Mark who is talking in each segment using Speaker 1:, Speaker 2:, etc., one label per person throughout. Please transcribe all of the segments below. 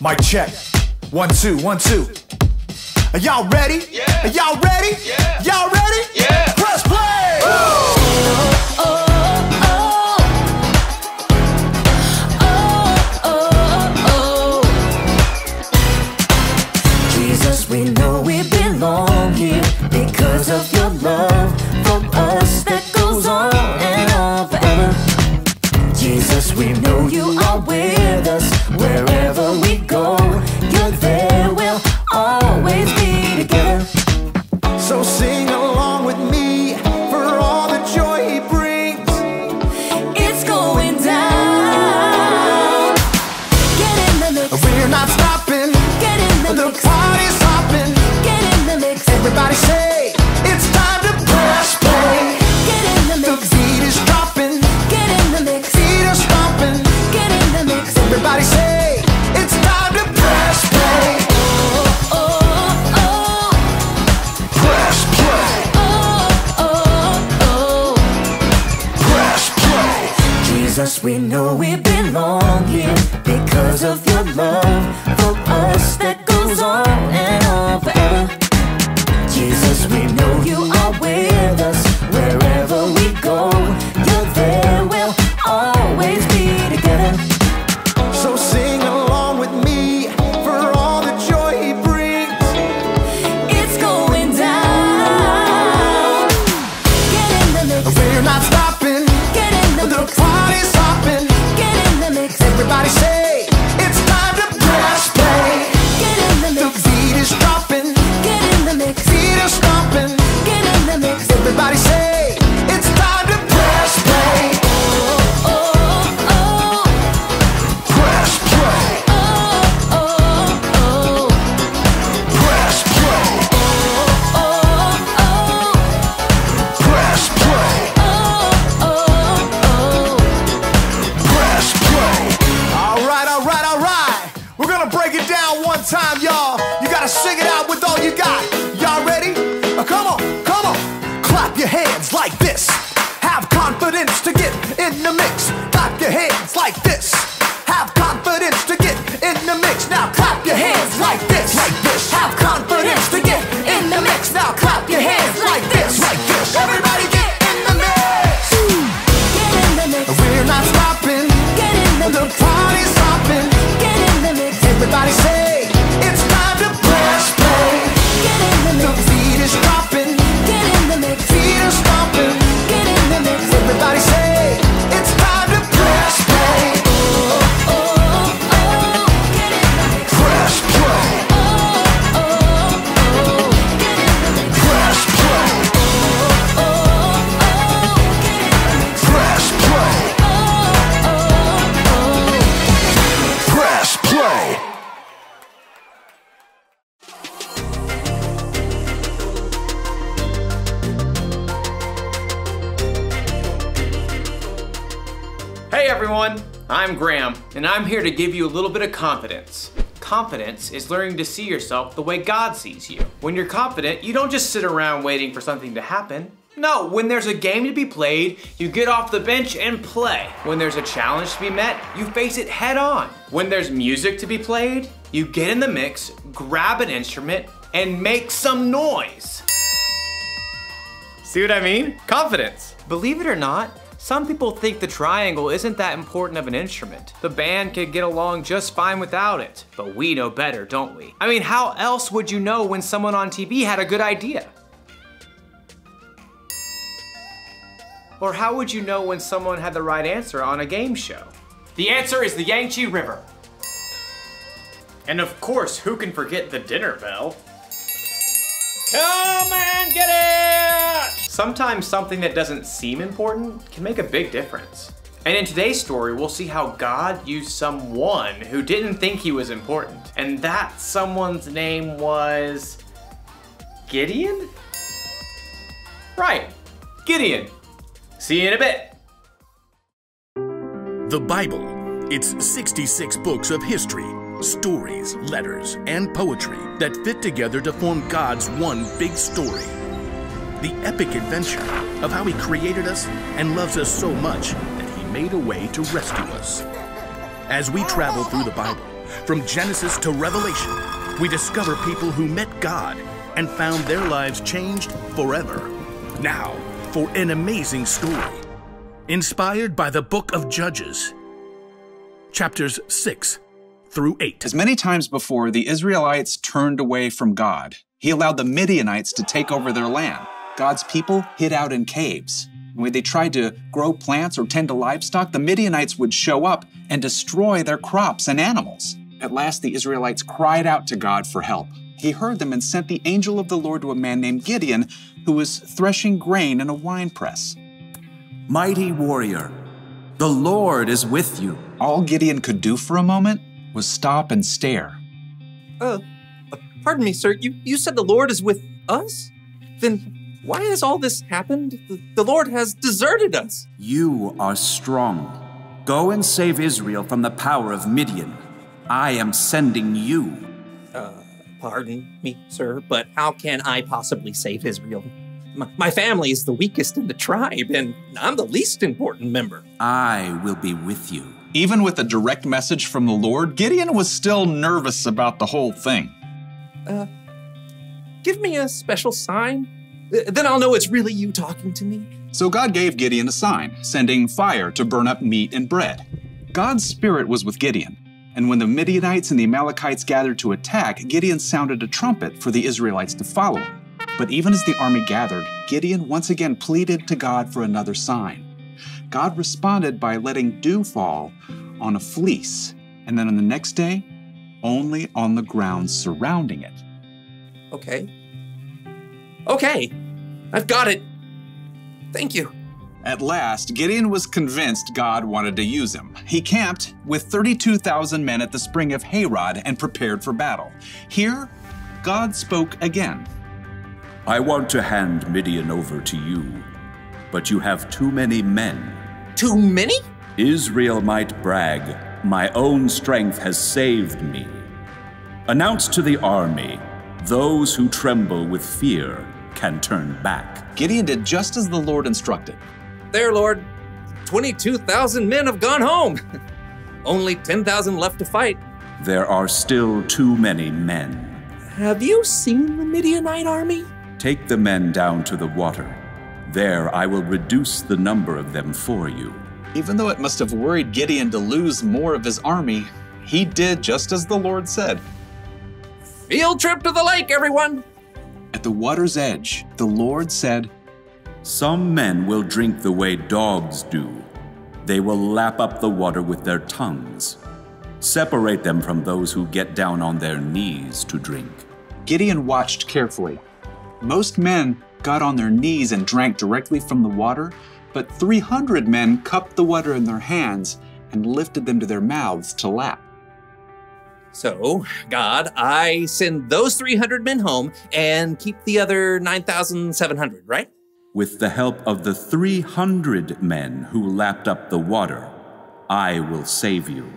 Speaker 1: Mic check. 1, 2, 1, 2. Are y'all ready?
Speaker 2: Yeah.
Speaker 1: Are y'all ready?
Speaker 2: Yeah.
Speaker 1: Y'all ready?
Speaker 2: Yeah.
Speaker 1: Press play!
Speaker 3: Jesus, we know we belong here because of your love for us that goes on and on forever. Jesus, we know you are with us wherever we go. You're there, we'll always be together.
Speaker 1: So sing along with me for all the joy he brings.
Speaker 3: It's going down. Get in the mix.
Speaker 1: We're not stopping.
Speaker 3: Get in the
Speaker 1: The
Speaker 3: mix.
Speaker 1: party's hopping.
Speaker 3: Get in the mix.
Speaker 1: Everybody say, it's time to press play.
Speaker 3: Get in the
Speaker 1: The
Speaker 3: mix.
Speaker 1: beat is dropping.
Speaker 3: Get in the mix.
Speaker 1: Feet are stomping.
Speaker 3: Get in the mix.
Speaker 1: Everybody say, it's time to press play.
Speaker 3: Oh, oh, oh.
Speaker 1: Press play.
Speaker 3: Oh, oh, oh.
Speaker 1: Press play.
Speaker 3: Jesus, we know we belong here because of your love for us that goes on and on forever. Jesus, we know you are with us wherever we go. You're there, we'll always be together.
Speaker 1: So sing along with me for all the joy he brings.
Speaker 3: It's going down. Get in the mix.
Speaker 1: We're not stopping.
Speaker 3: Get in the
Speaker 1: The
Speaker 3: mix.
Speaker 1: party's hopping.
Speaker 3: Get in the mix.
Speaker 1: Everybody say, it's time to press play.
Speaker 3: Get in the
Speaker 1: The
Speaker 3: mix.
Speaker 1: beat is dropping.
Speaker 3: Get in the mix.
Speaker 1: Feet are stomping.
Speaker 3: Get in the mix.
Speaker 1: Everybody say, it's time to press play.
Speaker 3: Oh, oh, oh.
Speaker 1: Press play.
Speaker 3: Oh, oh, oh.
Speaker 1: Press play.
Speaker 3: Oh, oh.
Speaker 1: Press play.
Speaker 3: Oh, oh,
Speaker 1: Press play. All right, all right, all right. We're gonna break it down one time, y'all. You gotta sing it out with all you got. Y'all ready? Come on, come on. Clap your hands like this. Have confidence to get in the mix. Clap your hands like this. Have confidence to get in the mix. Now clap your hands like this. Like this. Have confidence to get in the mix. Now clap your hands like this. Like this. Everybody get in the mix.
Speaker 3: Get in the mix.
Speaker 1: We're not stopping.
Speaker 3: Get in the
Speaker 1: The
Speaker 3: mix.
Speaker 1: party's hopping.
Speaker 3: Get in the mix.
Speaker 1: Everybody say, it's time to press play.
Speaker 3: Get in the
Speaker 1: The
Speaker 3: mix.
Speaker 1: beat is dropping.
Speaker 3: Get in the mix.
Speaker 1: Feet are stomping.
Speaker 3: Get in the mix.
Speaker 1: Everybody say, it's time to press play.
Speaker 3: Oh, oh, oh. Get in the mix.
Speaker 1: Press play.
Speaker 3: Oh, oh, oh. Get in the mix.
Speaker 1: Press play.
Speaker 3: Oh, oh. Get in the mix.
Speaker 1: Press play.
Speaker 3: Oh, oh.
Speaker 1: Press play.
Speaker 4: Hey everyone, I'm Graham, and I'm here to give you a little bit of confidence. Confidence is learning to see yourself the way God sees you. When you're confident, you don't just sit around waiting for something to happen. No, when there's a game to be played, you get off the bench and play. When there's a challenge to be met, you face it head on. When there's music to be played, you get in the mix, grab an instrument, and make some noise. See what I mean? Confidence. Believe it or not, some people think the triangle isn't that important of an instrument. The band could get along just fine without it. But we know better, don't we? I mean, how else would you know when someone on TV had a good idea? Or how would you know when someone had the right answer on a game show? The answer is the Yangtze River. And of course, who can forget the dinner bell? Come and get it! Sometimes something that doesn't seem important can make a big difference. And in today's story, we'll see how God used someone who didn't think he was important. And that someone's name was Gideon? Right, Gideon. See you in a bit.
Speaker 5: The Bible. It's 66 books of history, stories, letters, and poetry that fit together to form God's one big story. The epic adventure of how He created us and loves us so much that He made a way to rescue us. As we travel through the Bible, From Genesis to Revelation, we discover people who met God and found their lives changed forever. Now, for an amazing story, inspired by the book of Judges, chapters 6 through 8.
Speaker 2: As many times before, the Israelites turned away from God. He allowed the Midianites to take over their land. God's people hid out in caves. When they tried to grow plants or tend to livestock, the Midianites would show up and destroy their crops and animals. At last, the Israelites cried out to God for help. He heard them and sent the angel of the Lord to a man named Gideon, who was threshing grain in a winepress.
Speaker 6: Mighty warrior, the Lord is with you.
Speaker 2: All Gideon could do for a moment was stop and stare.
Speaker 7: Pardon me, sir. You said the Lord is with us? Then why has all this happened? The Lord has deserted us.
Speaker 6: You are strong. Go and save Israel from the power of Midian. I am sending you.
Speaker 7: Pardon me, sir, but how can I possibly save Israel? My family is the weakest in the tribe, and I'm the least important member.
Speaker 6: I will be with you.
Speaker 2: Even with a direct message from the Lord, Gideon was still nervous about the whole thing.
Speaker 7: Give me a special sign. Then I'll know it's really you talking to me.
Speaker 2: So God gave Gideon a sign, sending fire to burn up meat and bread. God's spirit was with Gideon, and when the Midianites and the Amalekites gathered to attack, Gideon sounded a trumpet for the Israelites to follow him. But even as the army gathered, Gideon once again pleaded to God for another sign. God responded by letting dew fall on a fleece, and then on the next day, only on the ground surrounding it.
Speaker 7: Okay, I've got it. Thank you.
Speaker 2: At last, Gideon was convinced God wanted to use him. He camped with 32,000 men at the spring of Harod and prepared for battle. Here, God spoke again.
Speaker 8: I want to hand Midian over to you, but you have too many men.
Speaker 7: Too many?
Speaker 8: Israel might brag, my own strength has saved me. Announce to the army, those who tremble with fear can turn back.
Speaker 2: Gideon did just as the Lord instructed.
Speaker 7: There, Lord. 22,000 men have gone home. Only 10,000 left to fight.
Speaker 8: There are still too many men.
Speaker 7: Have you seen the Midianite army?
Speaker 8: Take the men down to the water. There I will reduce the number of them for you.
Speaker 2: Even though it must have worried Gideon to lose more of his army, he did just as the Lord said.
Speaker 7: Field trip to the lake, everyone!
Speaker 2: At the water's edge, the Lord said,
Speaker 8: Some men will drink the way dogs do. They will lap up the water with their tongues. Separate them from those who get down on their knees to drink.
Speaker 2: Gideon watched carefully. Most men got on their knees and drank directly from the water, but 300 men cupped the water in their hands and lifted them to their mouths to lap.
Speaker 7: So, God, I send those 300 men home and keep the other 9,700, right?
Speaker 8: With the help of the 300 men who lapped up the water, I will save you.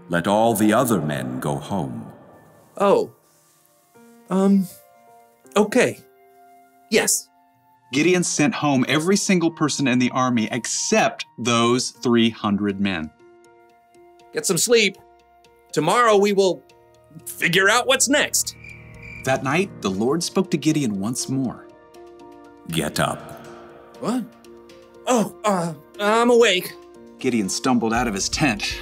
Speaker 8: Let all the other men go home.
Speaker 7: Okay. Yes.
Speaker 2: Gideon sent home every single person in the army except those 300 men.
Speaker 7: Get some sleep. Tomorrow we will figure out what's next.
Speaker 2: That night, the Lord spoke to Gideon once more.
Speaker 8: Get up.
Speaker 7: What? I'm awake.
Speaker 2: Gideon stumbled out of his tent.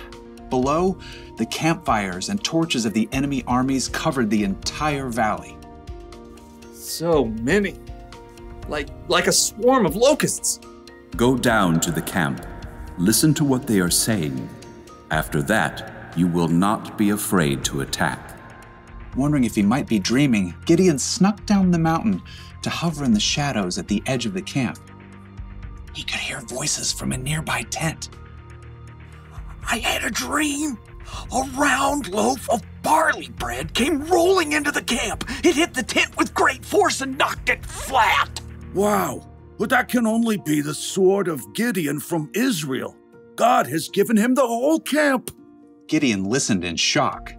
Speaker 2: Below, the campfires and torches of the enemy armies covered the entire valley.
Speaker 7: So many. Like a swarm of locusts.
Speaker 8: Go down to the camp. Listen to what they are saying. After that, you will not be afraid to attack.
Speaker 2: Wondering if he might be dreaming, Gideon snuck down the mountain to hover in the shadows at the edge of the camp. He could hear voices from a nearby tent.
Speaker 9: I had a dream. A round loaf of barley bread came rolling into the camp. It hit the tent with great force and knocked it flat.
Speaker 10: Wow, but that can only be the sword of Gideon from Israel. God has given him the whole camp.
Speaker 2: Gideon listened in shock.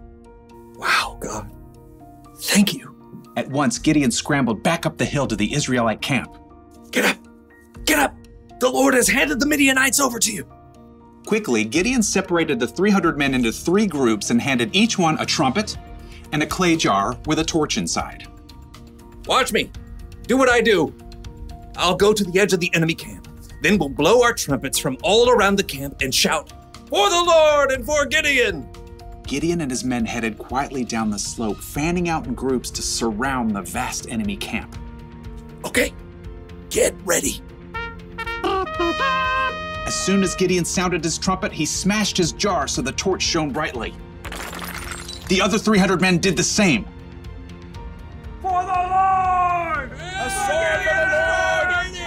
Speaker 9: Wow, God. Thank you.
Speaker 2: At once, Gideon scrambled back up the hill to the Israelite camp.
Speaker 9: Get up! Get up! The Lord has handed the Midianites over to you.
Speaker 2: Quickly, Gideon separated the 300 men into 3 groups and handed each one a trumpet and a clay jar with a torch inside.
Speaker 7: Watch me. Do what I do. I'll go to the edge of the enemy camp. Then we'll blow our trumpets from all around the camp and shout, "For the Lord and for Gideon!"
Speaker 2: Gideon and his men headed quietly down the slope, fanning out in groups to surround the vast enemy camp.
Speaker 10: Okay, get ready.
Speaker 2: As soon as Gideon sounded his trumpet, he smashed his jar so the torch shone brightly. The other 300 men did the same.
Speaker 10: For the Lord! A sword for the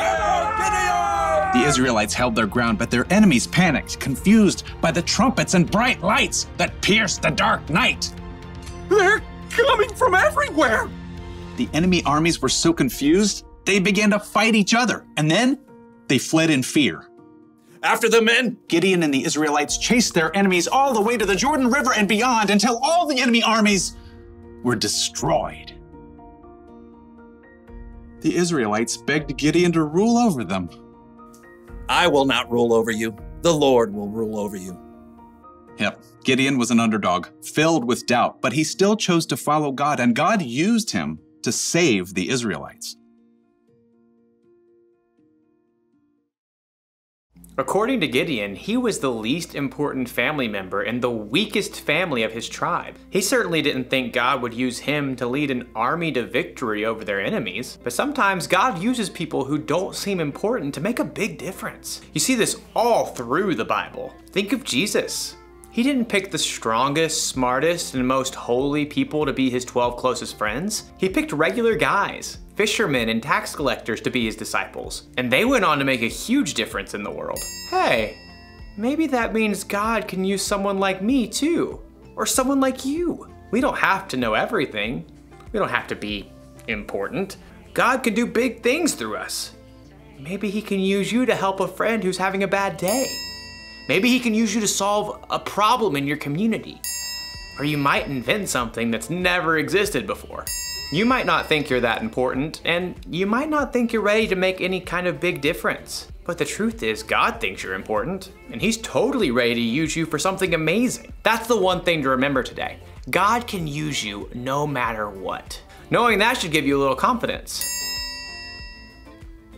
Speaker 10: Lord! Gideon!
Speaker 2: The Israelites held their ground, but their enemies panicked, confused by the trumpets and bright lights that pierced the dark night.
Speaker 10: They're coming from everywhere!
Speaker 2: The enemy armies were so confused, they began to fight each other, and then they fled in fear.
Speaker 7: After the men!
Speaker 2: Gideon and the Israelites chased their enemies all the way to the Jordan River and beyond until all the enemy armies were destroyed. The Israelites begged Gideon to rule over them.
Speaker 7: I will not rule over you. The Lord will rule over you.
Speaker 2: Yep, Gideon was an underdog, filled with doubt, but he still chose to follow God, and God used him to save the Israelites.
Speaker 4: According to Gideon, he was the least important family member and the weakest family of his tribe. He certainly didn't think God would use him to lead an army to victory over their enemies. But sometimes God uses people who don't seem important to make a big difference. You see this all through the Bible. Think of Jesus. He didn't pick the strongest, smartest, and most holy people to be his 12 closest friends. He picked regular guys, fishermen and tax collectors to be his disciples, and they went on to make a huge difference in the world. Hey, maybe that means God can use someone like me too, or someone like you. We don't have to know everything. We don't have to be important. God can do big things through us. Maybe he can use you to help a friend who's having a bad day. Maybe he can use you to solve a problem in your community. Or you might invent something that's never existed before. You might not think you're that important, and you might not think you're ready to make any kind of big difference. But the truth is, God thinks you're important, and he's totally ready to use you for something amazing. That's the one thing to remember today. God can use you no matter what. Knowing that should give you a little confidence.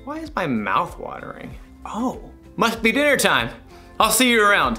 Speaker 4: Why is my mouth watering? Oh, must be dinner time. I'll see you around.